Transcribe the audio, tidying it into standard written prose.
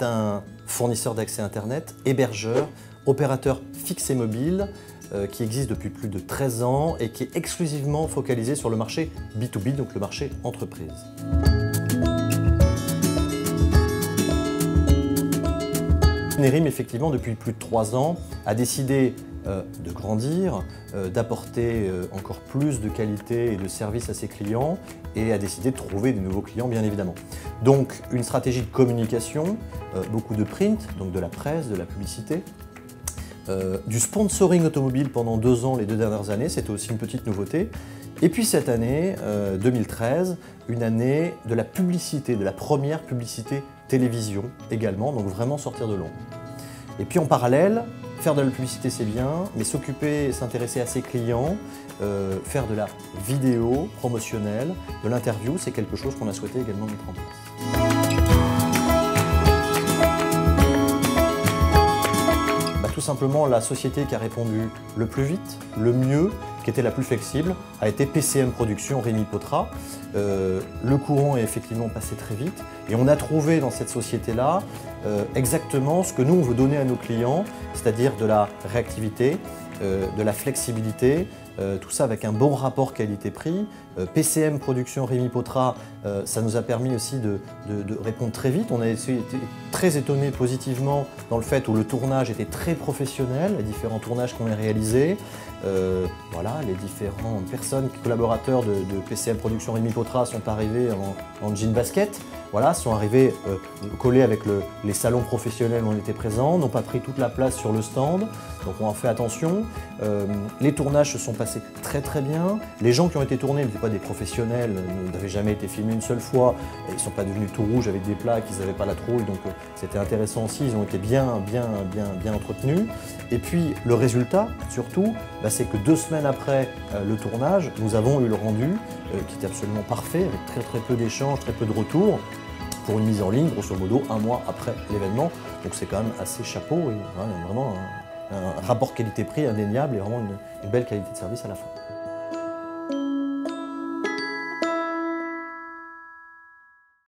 un fournisseur d'accès Internet, hébergeur, opérateur fixe et mobile qui existe depuis plus de 13 ans et qui est exclusivement focalisé sur le marché B2B, donc le marché entreprise. Nerim, effectivement, depuis plus de 3 ans, a décidé de grandir, d'apporter encore plus de qualité et de service à ses clients et a décidé de trouver de nouveaux clients, bien évidemment. Donc, une stratégie de communication, beaucoup de print, donc de la presse, de la publicité, du sponsoring automobile pendant 2 ans, les 2 dernières années, c'était aussi une petite nouveauté. Et puis cette année, 2013, une année de la publicité, de la première publicité télévision également, donc vraiment sortir de l'ombre. Et puis en parallèle, faire de la publicité c'est bien, mais s'occuper, s'intéresser à ses clients, faire de la vidéo promotionnelle, de l'interview, c'est quelque chose qu'on a souhaité également mettre en place. Tout simplement, la société qui a répondu le plus vite, le mieux, qui était la plus flexible, a été PCM Production, Rémi Potra. Le courant est effectivement passé très vite et on a trouvé dans cette société-là exactement ce que nous, on veut donner à nos clients, c'est-à-dire de la réactivité, de la flexibilité, tout ça avec un bon rapport qualité-prix. PCM Production Rémi Potra, ça nous a permis aussi de répondre très vite. On a été très étonnés positivement dans le fait où le tournage était très professionnel, les différents tournages qu'on a réalisés. Voilà, les différents personnes, collaborateurs de PCM Production Rémi Potra sont arrivés en jean basket. Voilà, sont arrivés collés avec les salons professionnels où on était présents, n'ont pas pris toute la place sur le stand, donc on en fait attention. Les tournages se sont passés très très bien. Les gens qui ont été tournés n'étaient pas des professionnels, n'avaient jamais été filmés une seule fois, ils ne sont pas devenus tout rouges avec des plaques, ils n'avaient pas la trouille, donc c'était intéressant aussi, ils ont été bien entretenus. Et puis le résultat, surtout, c'est que 2 semaines après le tournage, nous avons eu le rendu qui était absolument parfait, avec très peu d'échanges, très peu de retours, pour une mise en ligne, grosso modo, 1 mois après l'événement. Donc c'est quand même assez chapeau et vraiment un rapport qualité-prix indéniable et vraiment une belle qualité de service à la fin.